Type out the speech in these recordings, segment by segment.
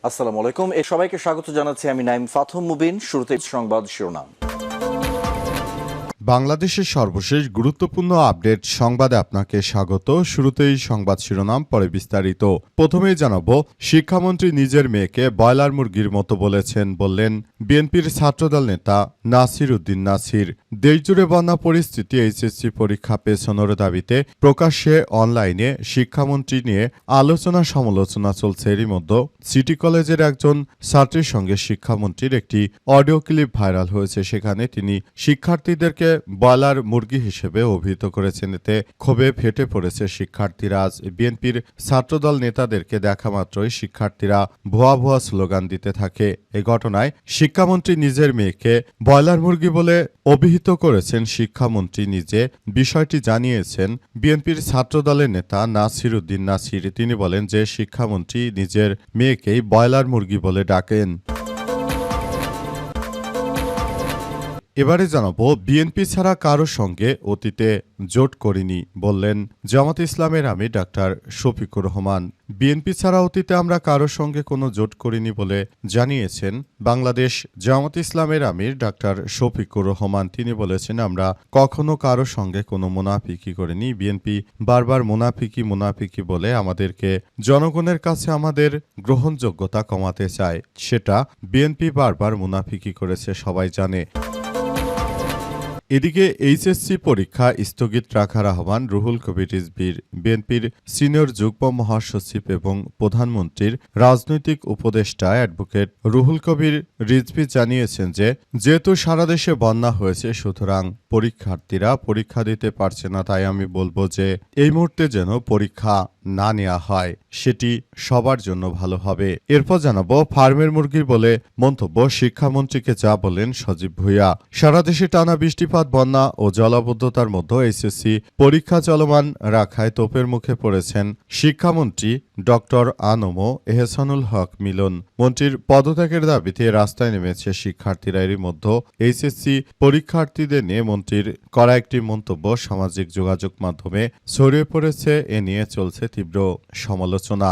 আসসালামু আলাইকুম। সবাইকে স্বাগত জানাচ্ছি আমি নাইম ফাথম মুবিন। শুরুতে সংবাদ শিরোনাম। বাংলাদেশের সর্বশেষ গুরুত্বপূর্ণ আপডেট সংবাদে আপনাকে স্বাগত। শুরুতেই সংবাদ শিরোনাম, পরে বিস্তারিত। প্রথমেই জানাবো, শিক্ষামন্ত্রী নিজের মেয়েকে ব্রয়লার মুরগির মতো বললেন বিএনপির ছাত্রদল নেতা নাসির উদ্দিন নাসির। দেশজুড়ে বন্যা পরিস্থিতি, এইচএসসি পরীক্ষা পেছানোর দাবিতে প্রকাশ্যে অনলাইনে শিক্ষামন্ত্রী নিয়ে আলোচনা সমালোচনা চলছে। এরই মধ্যে সিটি কলেজের একজন ছাত্রীর সঙ্গে শিক্ষামন্ত্রীর একটি অডিও ক্লিপ ভাইরাল হয়েছে। সেখানে তিনি শিক্ষার্থীদেরকে ব্রয়লার মুরগি হিসেবে অভিহিত করেছেন। এতে ক্ষোভে ফেটে পড়েছে শিক্ষার্থীরা। আজ বিএনপির ছাত্রদল নেতাদেরকে দেখা মাত্রই শিক্ষার্থীরা ভুয়া ভুয়া স্লোগান দিতে থাকে। এ ঘটনায় শিক্ষামন্ত্রী নিজের মেয়েকে ব্রয়লার মুরগি বলে অভিহিত করেছেন। শিক্ষামন্ত্রী নিজে বিষয়টি জানিয়েছেন বিএনপির ছাত্রদলের নেতা নাসির উদ্দিন নাসির। তিনি বলেন যে শিক্ষামন্ত্রী নিজের মেয়েকেই ব্রয়লার মুরগি বলে ডাকেন। এবারে জানাবো, বিএনপি ছাড়া কারো সঙ্গে অতীতে জোট করিনি বললেন জামাত ইসলামের আমির ডাক্তার শফিকুর রহমান। বিএনপি ছাড়া অতীতে আমরা কারো সঙ্গে কোনো জোট করিনি বলে জানিয়েছেন বাংলাদেশ জামাত ইসলামের আমির ডাক্তার শফিকুর রহমান। তিনি বলেছেন, আমরা কখনো কারো সঙ্গে কোনো মুনাফিকি করিনি। বিএনপি বারবার মুনাফিকি বলে আমাদেরকে জনগণের কাছে আমাদের গ্রহণযোগ্যতা কমাতে চায়। সেটা বিএনপি বারবার মুনাফিকি করেছে, সবাই জানে। এদিকে এইচএসসি পরীক্ষা স্থগিত রাখার আহ্বান রুহুল কবির রিজভীর। বিএনপির সিনিয়র যুগ্ম মহাসচিব এবং প্রধানমন্ত্রীর রাজনৈতিক উপদেষ্টা অ্যাডভোকেট রুহুল কবির রিজভী জানিয়েছেন যে যেহেতু সারা দেশে বন্যা হয়েছে, সুতরাং পরীক্ষার্থীরা পরীক্ষা দিতে পারছে না। তাই আমি বলবো যে এই মুহূর্তে যেন পরীক্ষা না নেওয়া হয়, সেটি সবার জন্য ভালো হবে। এরপর জানাবো, ফার্মের মুরগির বলে মন্তব্য শিক্ষামন্ত্রীকে যা বলেন সজীব ভুঁইয়া। সারা দেশে টানা বৃষ্টিপাত, বন্যা ও জলাবদ্ধতার মধ্যে এইচএসসি পরীক্ষা চলমান রাখায় তোপের মুখে পড়েছেন শিক্ষামন্ত্রী ডক্টর আনমো এহসানুল হক মিলন। মন্ত্রীর পদত্যাগের দাবিতে রাস্তায় নেমেছে শিক্ষার্থীরা। এরই মধ্যে এইচএসসি পরীক্ষার্থীদের নিয়ে মন্ত্রীর করা একটি মন্তব্য সামাজিক যোগাযোগ মাধ্যমে ছড়িয়ে পড়েছে। এ নিয়ে চলছে তীব্র সমালোচনা।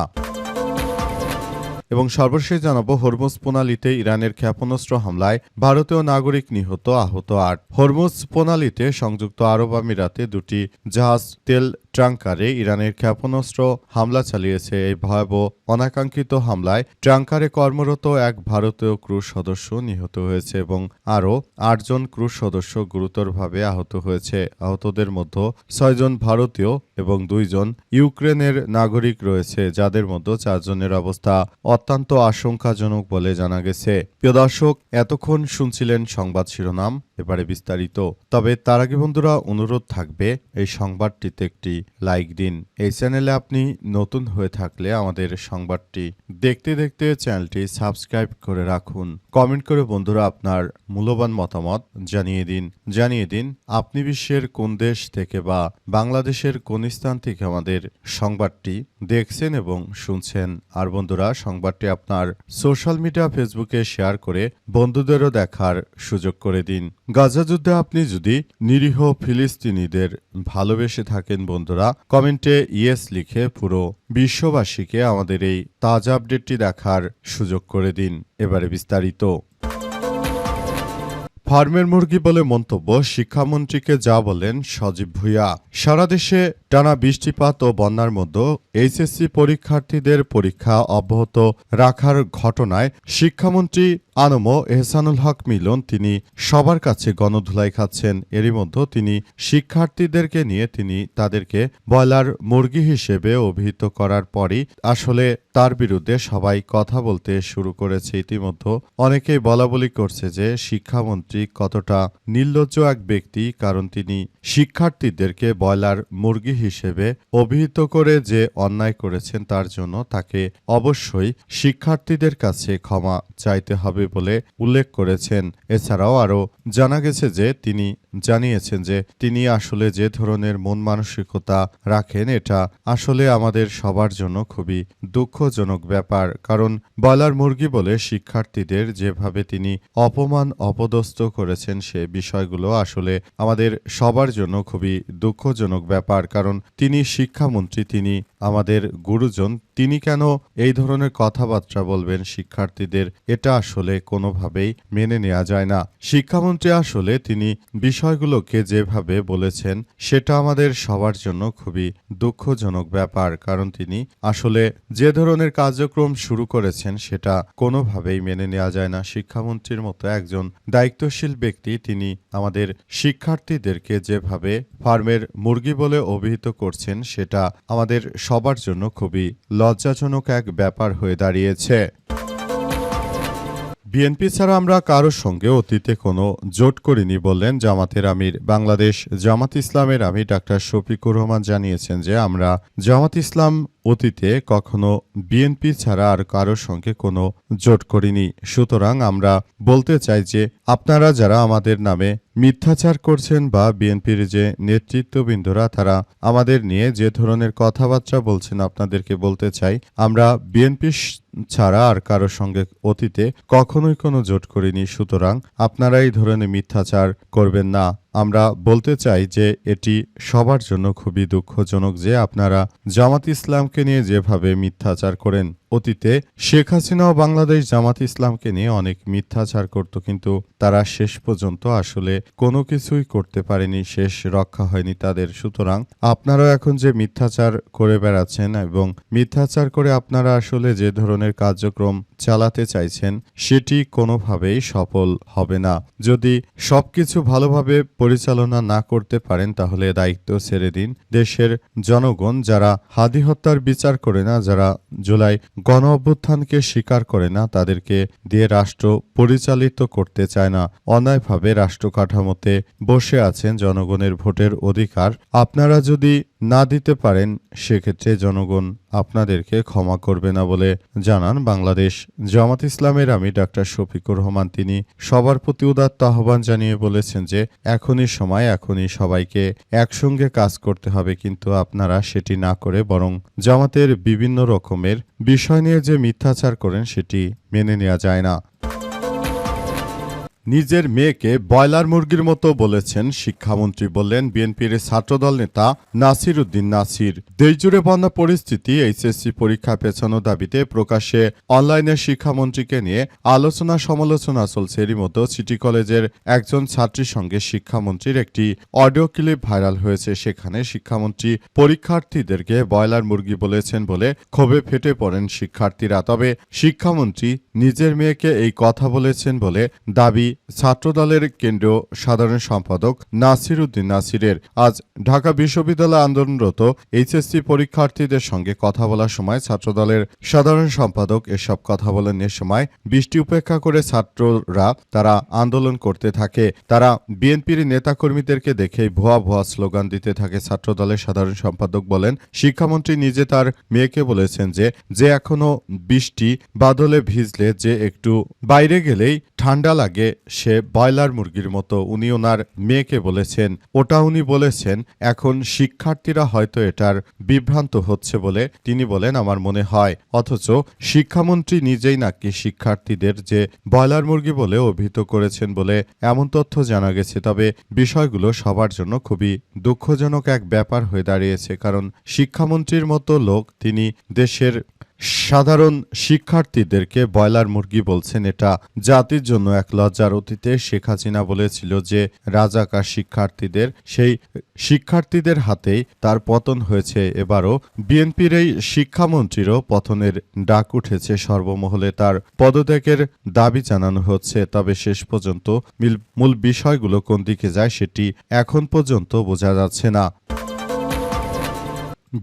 এবং সর্বশেষ জানাবো, হরমুজ প্রণালীতে ইরানের ক্ষেপণাস্ত্র হামলায় ভারতীয় নাগরিক নিহত, আহত ৮। হরমুজ প্রণালীতে সংযুক্ত আরব আমিরাতে দুটি জাহাজ তেল ট্রাঙ্কারে ইরানের ক্ষেপণাস্ত্র হামলা চালিয়েছে। এই ভয়াবহ অনাকাঙ্ক্ষিত হামলায় ট্রাঙ্কারে কর্মরত এক ভারতীয় ক্রু সদস্য নিহত হয়েছে এবং আরও ৮ জন ক্রু সদস্য গুরুতরভাবে আহত হয়েছে। আহতদের মধ্যে ৬ জন ভারতীয় এবং ২ জন ইউক্রেনের নাগরিক রয়েছে, যাদের মধ্যে ৪ জনের অবস্থা অত্যন্ত আশঙ্কাজনক বলে জানা গেছে। প্রিয় দর্শক, এতক্ষণ শুনছিলেন সংবাদ শিরোনাম, এবারে বিস্তারিত। তবে তার আগে বন্ধুরা, অনুরোধ থাকবে এই সংবাদটিতে একটি লাইক দিন। এই চ্যানেলে আপনি নতুন হয়ে থাকলে আমাদের সংবাদটি দেখতে দেখতে চ্যানেলটি সাবস্ক্রাইব করে রাখুন। কমেন্ট করে বন্ধুরা আপনার মূল্যবান মতামত জানিয়ে দিন আপনি বিশ্বের কোন দেশ থেকে বা বাংলাদেশের কোন স্থান থেকে আমাদের সংবাদটি দেখছেন এবং শুনছেন। আর বন্ধুরা, সংবাদটি আপনার সোশ্যাল মিডিয়া ফেসবুকে শেয়ার করে বন্ধুদেরও দেখার সুযোগ করে দিন। গাজা যুদ্ধে আপনি যদি নিরীহ ফিলিস্তিনিদের ভালোবেসে থাকেন বন্ধুরা, কমেন্টে ইয়েস লিখে পুরো বিশ্ববাসীকে আমাদের এই তাজা আপডেটটি দেখার সুযোগ করে দিন। এবারে বিস্তারিত। ফার্মের মুরগি বলে মন্তব্য শিক্ষামন্ত্রীকে যা বলেন সজীব ভুঁইয়া। সারা দেশে টানা বৃষ্টিপাত ও বন্যার মধ্যে এইচএসসি পরীক্ষার্থীদের পরীক্ষা অব্যাহত রাখার ঘটনায় শিক্ষামন্ত্রী আনমো এহসানুল হক মিলন তিনি সবার কাছে গণধুলাই খাচ্ছেন। এরই মধ্যে তিনি শিক্ষার্থীদেরকে নিয়ে তাদেরকে ব্রয়লার মুরগি হিসেবে অভিহিত করার পরই আসলে তার বিরুদ্ধে সবাই কথা বলতে শুরু করেছে। ইতিমধ্যে অনেকেই বলাবলি করছে যে শিক্ষামন্ত্রী কতটা নির্লজ্জ এক ব্যক্তি, কারণ তিনি শিক্ষার্থীদেরকে ব্রয়লার মুরগি হিসেবে অভিহিত করে যে অন্যায় করেছেন তার জন্য তাকে অবশ্যই শিক্ষার্থীদের কাছে ক্ষমা চাইতে হবে বলে উল্লেখ করেছেন। এছাড়াও আরও জানা গেছে যে তিনি জানিয়েছেন যে তিনি আসলে যে ধরনের মন মানসিকতা রাখেন, এটা আসলে আমাদের সবার জন্য খুবই দুঃখজনক ব্যাপার। কারণ ব্রয়লার মুরগি বলে শিক্ষার্থীদের যেভাবে তিনি অপদস্থ করেছেন, সে বিষয়গুলো আসলে আমাদের সবার জন্য খুবই দুঃখজনক ব্যাপার। কারণ তিনি শিক্ষামন্ত্রী, তিনি আমাদের গুরুজন, তিনি কেন এই ধরনের কথাবার্তা বলবেন শিক্ষার্থীদের? এটা আসলে কোনোভাবেই মেনে নেওয়া যায় না। শিক্ষামন্ত্রী আসলে তিনি বিষয়গুলোকে যেভাবে বলেছেন সেটা আমাদের সবার জন্য খুবই দুঃখজনক ব্যাপার, কারণ তিনি আসলে যে ধরনের কার্যক্রম শুরু করেছেন সেটা কোনোভাবেই মেনে নেওয়া যায় না। শিক্ষামন্ত্রীর মতো একজন দায়িত্বশীল ব্যক্তি তিনি আমাদের শিক্ষার্থীদেরকে যেভাবে ফার্মের মুরগি বলে অভিহিত করছেন সেটা আমাদের সবার জন্য খুবই লজ্জাজনক এক ব্যাপার হয়ে দাঁড়িয়েছে। বিএনপি ছাড়া আমরা কারোর সঙ্গে অতীতে কোনো জোট করিনি বললেন জামাতের আমির। বাংলাদেশ জামাত ইসলামের আমির ডাক্তার শফিকুর রহমান জানিয়েছেন যে আমরা জামাত ইসলাম অতীতে কখনো বিএনপি ছাড়া আর কারোর সঙ্গে কোনো জোট করিনি। সুতরাং আমরা বলতে চাই যে আপনারা যারা আমাদের নামে মিথ্যাচার করছেন বা বিএনপির যে নেতৃত্ববৃন্দরা তারা আমাদের নিয়ে যে ধরনের কথাবার্তা বলছেন, আপনাদেরকে বলতে চাই আমরা বিএনপি ছাড়া আর কারোর সঙ্গে অতীতে কখনোই কোনো জোট করিনি। সুতরাং আপনারা এই ধরনের মিথ্যাচার করবেন না। আমরা বলতে চাই যে এটি সবার জন্য খুবই দুঃখজনক যে আপনারা জামাত ইসলামকে নিয়ে যেভাবে মিথ্যাচার করেন। অতীতে শেখ হাসিনাও বাংলাদেশ জামাত ইসলামকে নিয়ে অনেক মিথ্যাচার করত, কিন্তু তারা শেষ পর্যন্ত আসলে কোনো কিছুই করতে পারেনি, শেষ রক্ষা হয়নি তাদের। সুতরাং আপনারাও এখন যে মিথ্যাচার করে বেড়াচ্ছেন এবং মিথ্যাচার করে আপনারা আসলে যে ধরনের কার্যক্রম চালাতে চাইছেন সেটি কোনোভাবেই সফল হবে না। যদি সবকিছু ভালোভাবে পরিচালনা না করতে পারেন তাহলে দায়িত্ব ছেড়ে দিন। দেশের জনগণ যারা হাদি হত্যার বিচার করে না, যারা জুলাই গণ অভ্যুত্থানকে স্বীকার করে না, তাদেরকে দিয়ে রাষ্ট্র পরিচালিত করতে চায় না। অন্যায়ভাবে রাষ্ট্র কাঠামোতে বসে আছেন, জনগণের ভোটের অধিকার আপনারা যদি না দিতে পারেন সেক্ষেত্রে জনগণ আপনাদেরকে ক্ষমা করবে না বলে জানান বাংলাদেশ জামাত ইসলামের আমির ডাক্তার শফিকুর রহমান। তিনি সবার প্রতি উদাত্ত আহ্বান জানিয়ে বলেছেন যে এখনই সময়, এখনই সবাইকে একসঙ্গে কাজ করতে হবে, কিন্তু আপনারা সেটি না করে বরং জামাতের বিভিন্ন রকমের বিষয় নিয়ে যে মিথ্যাচার করেন সেটি মেনে নেওয়া যায় না। নিজের মেয়েকে ব্রয়লার মুরগির মতো বলেছেন শিক্ষামন্ত্রী, বললেন বিএনপির ছাত্রদল নেতা নাসির উদ্দিন নাসির। দেশজুড়ে বন্যা পরিস্থিতি, এইচএসসি পরীক্ষা পেছানোর দাবিতে প্রকাশ্যে অনলাইনে শিক্ষামন্ত্রীকে নিয়ে আলোচনা সমালোচনা চলছে। এরই মতো সিটি কলেজের একজন ছাত্রীর সঙ্গে শিক্ষামন্ত্রীর একটি অডিও ক্লিপ ভাইরাল হয়েছে। সেখানে শিক্ষামন্ত্রী পরীক্ষার্থীদেরকে ব্রয়লার মুরগি বলেছেন বলে ক্ষোভে ফেটে পড়েন শিক্ষার্থীরা। তবে শিক্ষামন্ত্রী নিজের মেয়েকে এই কথা বলেছেন বলে দাবি ছাত্রদলের কেন্দ্রীয় সাধারণ সম্পাদক নাসির উদ্দিন নাসিরের। আজ ঢাকা বিশ্ববিদ্যালয়ে আন্দোলনরত এইচএসসি পরীক্ষার্থীদের সঙ্গে কথা বলার সময় ছাত্রদলের সাধারণ সম্পাদক এসব কথা বলেন। এ সময় বৃষ্টি উপেক্ষা করে ছাত্ররা তারা আন্দোলন করতে থাকে। তারা বিএনপির নেতাকর্মীদেরকে দেখেই ভুয়া ভুয়া স্লোগান দিতে থাকে। ছাত্রদলের সাধারণ সম্পাদক বলেন শিক্ষামন্ত্রী নিজে তার মেয়েকে বলেছেন যে এখনো বৃষ্টি বাদলে ভিজলে যে একটু বাইরে গেলেই ঠান্ডা লাগে সে ব্রয়লার মুরগির মতো। উনি ওনার মেয়েকে বলেছেন, ওটা উনি বলেছেন। এখন শিক্ষার্থীরা হয়তো এটার বিভ্রান্ত হচ্ছে বলে তিনি বলেন আমার মনে হয়। অথচ শিক্ষামন্ত্রী নিজেই নাকি শিক্ষার্থীদের যে ব্রয়লার মুরগি বলে অভিহিত করেছেন বলে এমন তথ্য জানা গেছে। তবে বিষয়গুলো সবার জন্য খুবই দুঃখজনক এক ব্যাপার হয়ে দাঁড়িয়েছে, কারণ শিক্ষামন্ত্রীর মতো লোক তিনি দেশের সাধারণ শিক্ষার্থীদেরকে ব্রয়লার মুরগি বলছেন। এটা জাতির জন্য এক লজ্জার। অতীতে শেখ হাসিনা বলেছিল যে রাজাকার শিক্ষার্থীদের, সেই শিক্ষার্থীদের হাতেই তার পতন হয়েছে। এবারও বিএনপির এই শিক্ষামন্ত্রীরও পতনের ডাক উঠেছে। সর্বমহলে তার পদত্যাগের দাবি জানানো হচ্ছে। তবে শেষ পর্যন্ত মূল বিষয়গুলো কোন দিকে যায় সেটি এখন পর্যন্ত বোঝা যাচ্ছে না।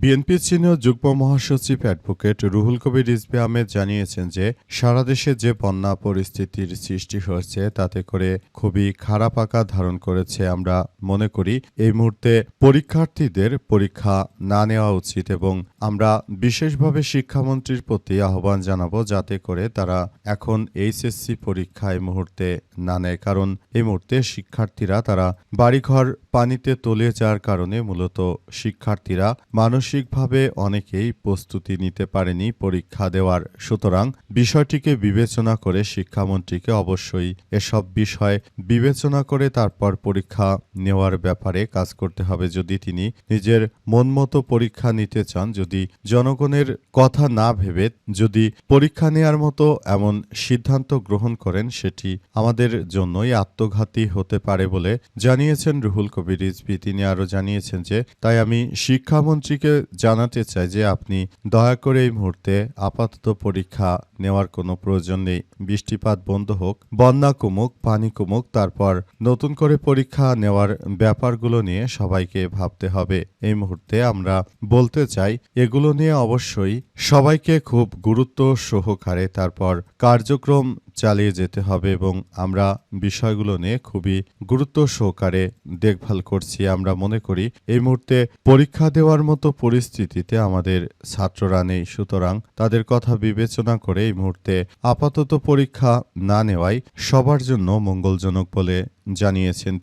বিএনপির সিনিয়র যুগ্ম মহাসচিব অ্যাডভোকেট রুহুল কবির রিজভী আহমেদ জানিয়েছেন যে সারা দেশে যে বন্যা পরিস্থিতির সৃষ্টি হয়েছে তাতে করে খুবই খারাপ আকার ধারণ করেছে। আমরা মনে করি এই মুহূর্তে পরীক্ষার্থীদের পরীক্ষা না নেওয়া উচিত এবং আমরা বিশেষভাবে শিক্ষামন্ত্রীর প্রতি আহ্বান জানাবো যাতে করে তারা এখন এইচএসসি পরীক্ষা এই মুহূর্তে না নেয়, কারণ এই মুহূর্তে শিক্ষার্থীরা তারা বাড়িঘর পানিতে তলিয়ে যাওয়ার কারণে মূলত শিক্ষার্থীরা মানসিকভাবে অনেকেই প্রস্তুতি নিতে পারেনি পরীক্ষা দেওয়ার। সুতরাং বিষয়টিকে বিবেচনা করে শিক্ষামন্ত্রীকে অবশ্যই এসব বিষয় বিবেচনা করে তারপর পরীক্ষা নেওয়ার ব্যাপারে কাজ করতে হবে। যদি তিনি নিজের মন মতো পরীক্ষা নিতে চান, যদি জনগণের কথা না ভেবে যদি পরীক্ষা নেয়ার মতো এমন সিদ্ধান্ত গ্রহণ করেন, সেটি আমাদের জন্যই আত্মঘাতী হতে পারে বলে জানিয়েছেন রুহুল কবির রিজভী। তিনি আরও জানিয়েছেন যে তাই আমি শিক্ষামন্ত্রীকে জানাতে চাই যে আপনি দয়া করে এই মুহূর্তে আপাতত পরীক্ষা নেওয়ার কোনো প্রয়োজন নেই। বৃষ্টিপাত বন্ধ হোক, বন্যা কমুক, পানি কমুক, তারপর নতুন করে পরীক্ষা নেওয়ার ব্যাপারগুলো নিয়ে সবাইকে ভাবতে হবে। এই মুহূর্তে আমরা বলতে চাই এগুলো নিয়ে অবশ্যই সবাইকে খুব গুরুত্ব সহকারে তারপর কার্যক্রম চালিয়ে যেতে হবে এবং আমরা বিষয়গুলো নিয়ে খুবই গুরুত্ব সহকারে দেখভাল করছি। আমরা মনে করি এই মুহূর্তে পরীক্ষা দেওয়ার মতো পরিস্থিতিতে আমাদের ছাত্ররা নেই। সুতরাং তাদের কথা বিবেচনা করে এই মুহূর্তে আপাতত পরীক্ষা না নেওয়াই সবার জন্য মঙ্গলজনক বলে জানিয়েছেন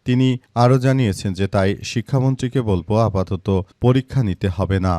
তিনি আরও জানিয়েছেন যে তাই শিক্ষামন্ত্রীকে বলবো আপাতত পরীক্ষা নিতে হবে না।